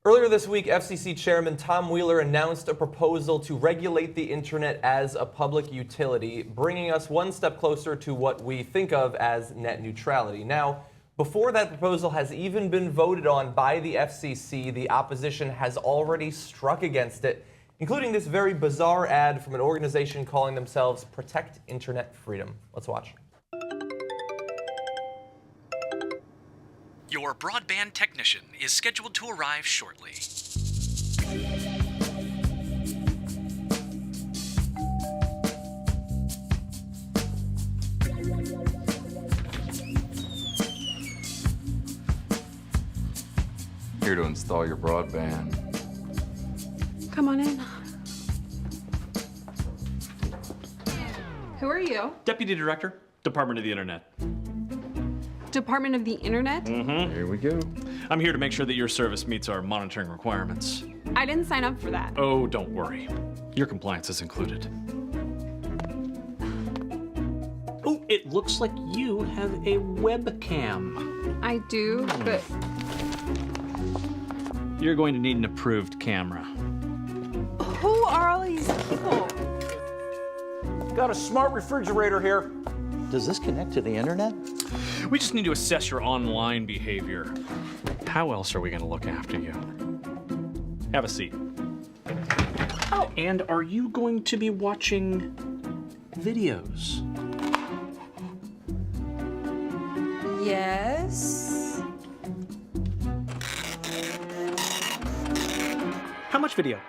Earlier this week, FCC Chairman Tom Wheeler announced a proposal to regulate the internet as a public utility, bringing us one step closer to what we think of as net neutrality. Now, before that proposal has even been voted on by the FCC, the opposition has already struck against it, including this very bizarre ad from an organization calling themselves Protect Internet Freedom. Let's watch. Your broadband technician is scheduled to arrive shortly. Here to install your broadband. Come on in. Who are you? Deputy Director, Department of the Internet. Department of the Internet? Here we go. I'm here to make sure that your service meets our monitoring requirements. I didn't sign up for that. Oh, don't worry. Your compliance is included. Oh, it looks like you have a webcam. I do, but You're going to need an approved camera. who are all these people? Got a smart refrigerator here. Does this connect to the internet? We just need to assess your online behavior. How else are we going to look after you? Have a seat. Oh, and are you going to be watching videos? Yes. How much video?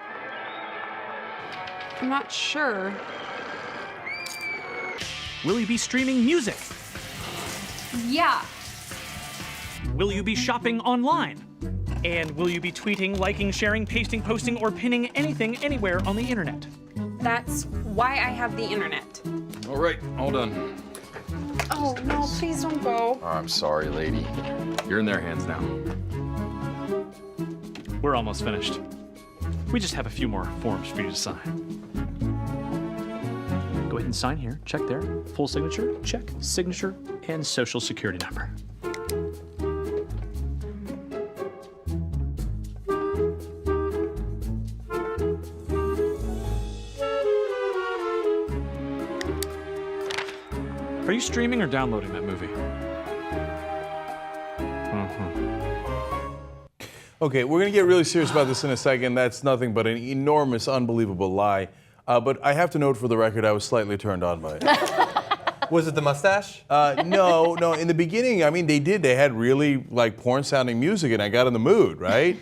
I'm not sure. Will you be streaming music? Yeah. Will you be shopping online? And will you be tweeting, liking, sharing, pasting, posting, or pinning anything anywhere on the internet? That's why I have the internet. All right, all done. Oh, no, please don't go. Oh, I'm sorry, lady. You're in their hands now. We're almost finished. We just have a few more forms for you to sign. Go ahead and sign here. Check there. Full signature, check, signature, and social security number. Are you streaming or downloading that movie? Okay, we're going to get really serious about this in a second. That's nothing but an enormous, unbelievable lie. But I have to note for the record, I was slightly turned on by it. Was it the mustache? No. In the beginning, I mean, they had really like porn-sounding music, and I got in the mood, right?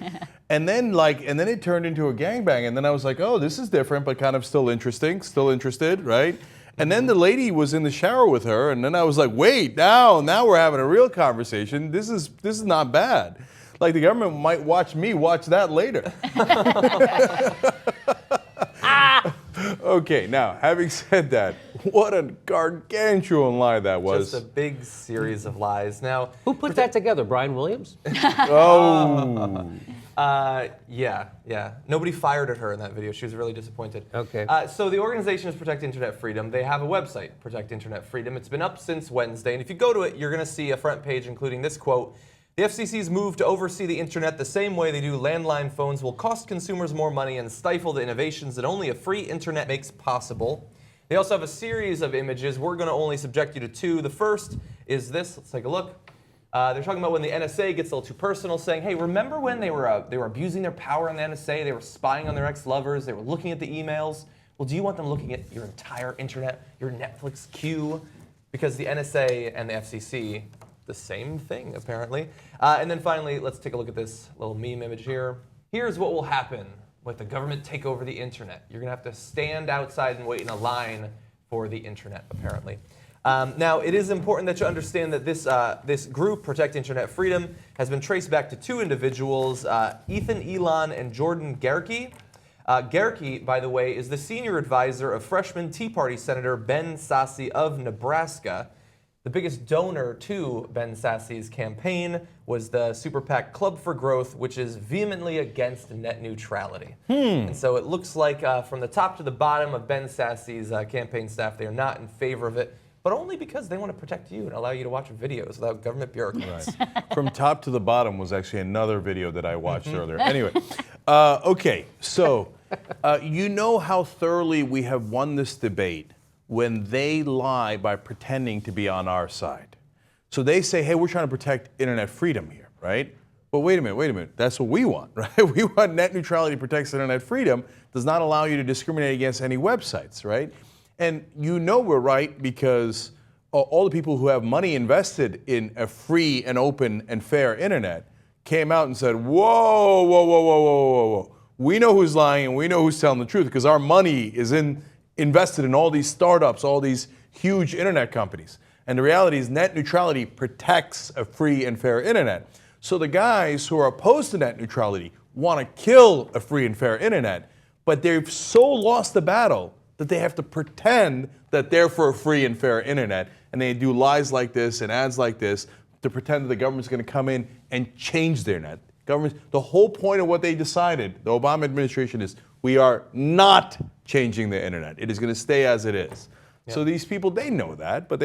And then it turned into a gangbang, and then I was like, oh, this is different, but kind of still interesting, still interested, right? And then the lady was in the shower with her, and then I was like, wait, now we're having a real conversation. This is not bad. Like the government might watch me watch that later. Okay, now, having said that, what a gargantuan lie that was. Just a big series of lies. Now, Who put that together? Brian Williams? Oh. Yeah. Nobody fired at her in that video. She was really disappointed. Okay. So the organization is Protect Internet Freedom. They have a website, Protect Internet Freedom. It's been up since Wednesday, and if you go to it, you're going to see a front page including this quote: "The FCC's move to oversee the internet the same way they do landline phones will cost consumers more money and stifle the innovations that only a free internet makes possible." They also have a series of images. We're going to only subject you to two. The first is this. Let's take a look. They're talking about when the NSA gets a little too personal, saying, hey, remember when they were abusing their power in the NSA? They were spying on their ex-lovers. They were looking at the emails. Well, do you want them looking at your entire internet, your Netflix queue? Because the NSA and the FCC, the same thing, apparently. And then finally, let's take a look at this little meme image here. Here's what will happen when the government take over the internet. You're going to have to stand outside and wait in a line for the internet, apparently. Now, it is important that you understand that this group, Protect Internet Freedom, has been traced back to two individuals, Ethan Elon and Jordan Gerke. Gerke, by the way, is the senior advisor of freshman Tea Party Senator Ben Sasse of Nebraska. The biggest donor to Ben Sasse's campaign was the super PAC Club for Growth, which is vehemently against net neutrality. And so it looks like from the top to the bottom of Ben Sasse's campaign staff, they are not in favor of it. but only because they want to protect you and allow you to watch videos without government bureaucrats. From top to the bottom was actually another video that I watched earlier. Anyway, okay, so you know how thoroughly we have won this debate when they lie by pretending to be on our side. So they say, hey, we're trying to protect internet freedom here, right? But wait a minute, that's what we want, right? We want net neutrality protects internet freedom, does not allow you to discriminate against any websites, right? And you know we're right because all the people who have money invested in a free and open and fair internet came out and said, whoa, whoa, whoa, whoa, whoa, whoa, whoa. We know who's lying and we know who's telling the truth because our money is invested in all these startups, all these huge internet companies. And the reality is net neutrality protects a free and fair internet. So the guys who are opposed to net neutrality want to kill a free and fair internet, but they've so lost the battle that they have to pretend that they're for a free and fair internet. And they do lies like this and ads like this to pretend that the government's going to come in and change their net. The whole point of what they decided, the Obama administration, is we are not changing the internet. It is going to stay as it is. Yep. So these people, they know that, but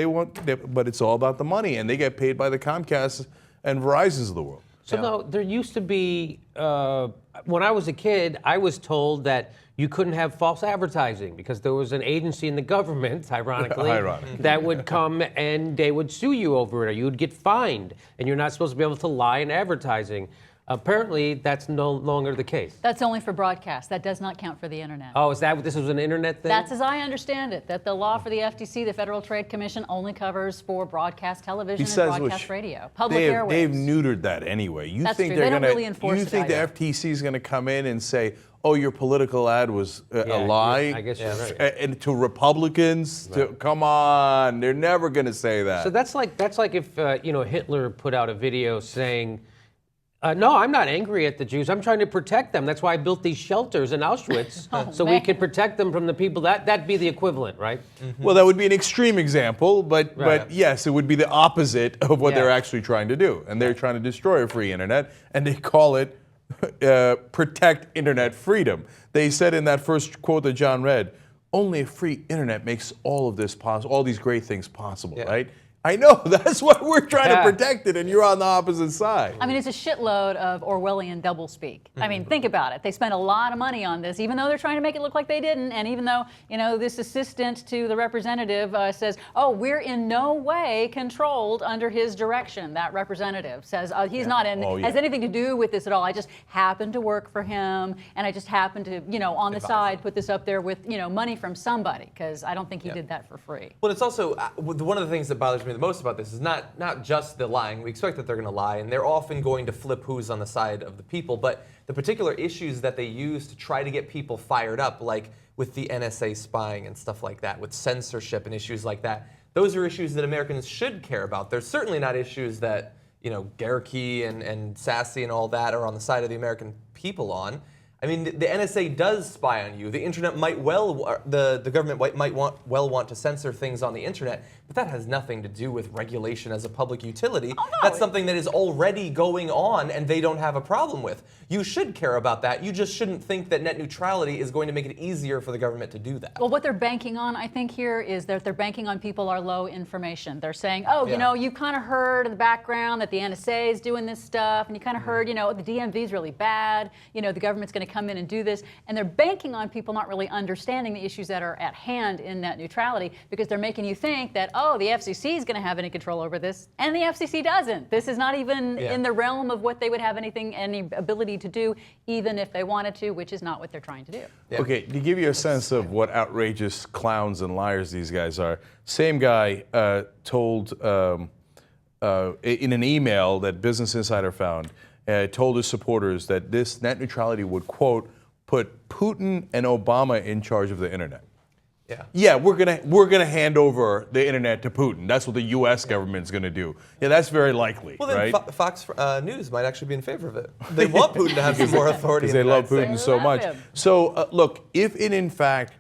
but it's all about the money, and they get paid by the Comcasts and Verizons of the world. So no, there used to be, when I was a kid, I was told that you couldn't have false advertising because there was an agency in the government, ironically, that would come and they would sue you over it, or you would get fined, and you're not supposed to be able to lie in advertising. Apparently, that's no longer the case. That's only for broadcast. That does not count for the internet. Oh, is that what this was, an internet thing? That's as I understand it, that the law for the FTC, the Federal Trade Commission, only covers for broadcast television and broadcast radio. Public airwaves. They've neutered that anyway. You That's think true. they're They don't gonna, really enforce you it think the either. FTC is going to come in and say, oh, your political ad was a lie? I guess you're right. And to Republicans, come on, they're never going to say that. So that's like if Hitler put out a video saying, no, I'm not angry at the Jews. I'm trying to protect them. That's why I built these shelters in Auschwitz, so we can protect them from the people. That'd be the equivalent, right? Mm-hmm. Well, that would be an extreme example, but yes, it would be the opposite of what they're actually trying to do. And they're trying to destroy a free internet, and they call it protect internet freedom. They said in that first quote that John read, only a free internet makes all of this possible, all these great things possible, right? I know, that's what we're trying to protect it, and you're on the opposite side. I mean, it's a shitload of Orwellian doublespeak. I mean, think about it. They spent a lot of money on this, even though they're trying to make it look like they didn't, and even though, this assistant to the representative says, oh, we're in no way controlled under his direction. That representative says he's not has anything to do with this at all. I just happened to work for him, and I just happened to, on the side, put this up there with, money from somebody, because I don't think he did that for free. Well, it's also, one of the things that bothers me the most about this is not just the lying. We expect that they're going to lie, and they're often going to flip who's on the side of the people, but the particular issues that they use to try to get people fired up, like with the NSA spying and stuff like that, with censorship and issues like that, those are issues that Americans should care about. They're certainly not issues that, Gerke and Sassy and all that are on the side of the American people on. I mean, the NSA does spy on you. The internet might the government might want to censor things on the internet, but that has nothing to do with regulation as a public utility. Oh, no. That's something that is already going on and they don't have a problem with. You should care about that. You just shouldn't think that net neutrality is going to make it easier for the government to do that. Well, what they're banking on, I think, here is that they're banking on people are low information. They're saying, oh, you kind of heard in the background that the NSA is doing this stuff, and you kind of heard, the DMV is really bad, the government's going to come in and do this, and they're banking on people not really understanding the issues that are at hand in net neutrality, because they're making you think that, oh, the FCC is going to have any control over this, and the FCC doesn't. This is not even in the realm of what they would have any ability to do, even if they wanted to, which is not what they're trying to do. Yeah. Okay, to give you a sense of what outrageous clowns and liars these guys are, same guy told in an email that Business Insider found, told his supporters that this net neutrality would, quote, put Putin and Obama in charge of the internet. Yeah, we're gonna hand over the internet to Putin. That's what the U.S. government's gonna do. Yeah, that's very likely. Well, then right? Fox News might actually be in favor of it. They want Putin to have some more authority. Because they love Putin so much. So look, if it in fact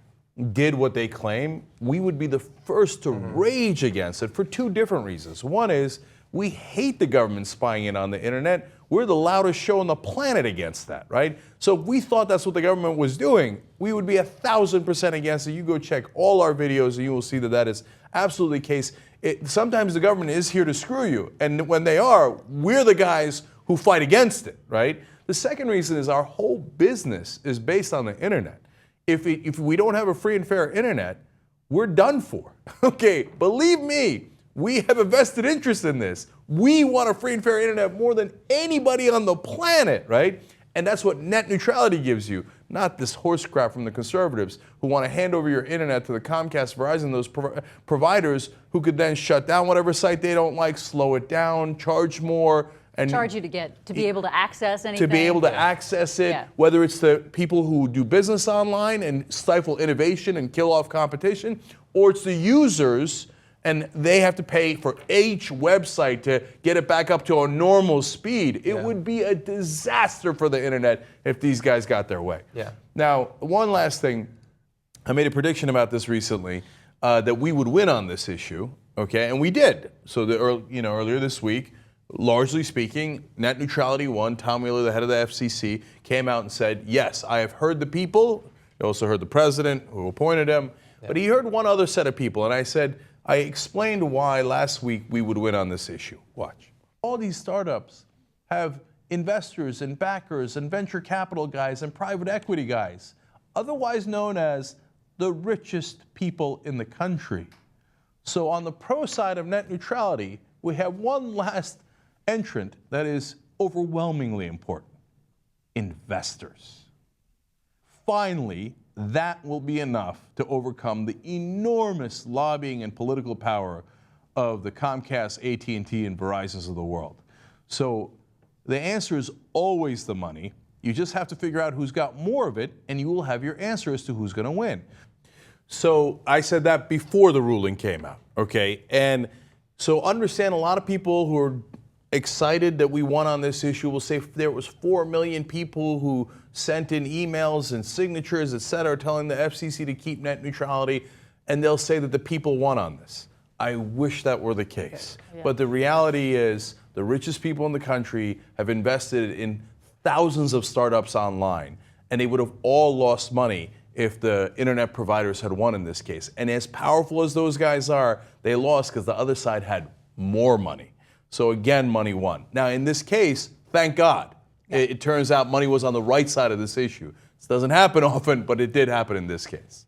did what they claim, we would be the first to rage against it for two different reasons. One is we hate the government spying in on the internet. we're the loudest show on the planet against that, right? So if we thought that's what the government was doing, we would be 1,000% against it. You go check all our videos and you will see that that is absolutely the case. Sometimes the government is here to screw you. And when they are, we're the guys who fight against it, right? The second reason is our whole business is based on the internet. If we don't have a free and fair internet, we're done for. Okay, believe me, we have a vested interest in this. We want a free and fair internet more than anybody on the planet, right? And that's what net neutrality gives you, not this horse crap from the conservatives who want to hand over your internet to the Comcast, Verizon, those providers who could then shut down whatever site they don't like, slow it down, charge more. And charge you to be able to access anything. To be able to access it, Yeah. whether it's the people who do business online and stifle innovation and kill off competition, or it's the users and they have to pay for each website to get it back up to a normal speed. It would be a disaster for the internet if these guys got their way. Yeah. Now, one last thing. I made a prediction about this recently that we would win on this issue, okay, and we did. So earlier this week, largely speaking, net neutrality won. Tom Wheeler, the head of the FCC, came out and said, yes, I have heard the people. He also heard the president who appointed him. But he heard one other set of people. And I explained why last week we would win on this issue. Watch. All these startups have investors and backers and venture capital guys and private equity guys, otherwise known as the richest people in the country. So on the pro side of net neutrality, we have one last entrant that is overwhelmingly important: investors. Finally, that will be enough to overcome the enormous lobbying and political power of the Comcast, AT&T, and Verizons of the world. So the answer is always the money. You just have to figure out who's got more of it, and you will have your answer as to who's going to win. So I said that before the ruling came out, okay? And so understand, a lot of people who are excited that we won on this issue will say there was 4 million people who sent in emails and signatures, et cetera, telling the FCC to keep net neutrality, and they'll say that the people won on this. I wish that were the case. Yeah. But the reality is the richest people in the country have invested in thousands of startups online, and they would have all lost money if the internet providers had won in this case. And as powerful as those guys are, they lost because the other side had more money. So again, money won. Now in this case, thank God, it turns out money was on the right side of this issue. This doesn't happen often, but it did happen in this case.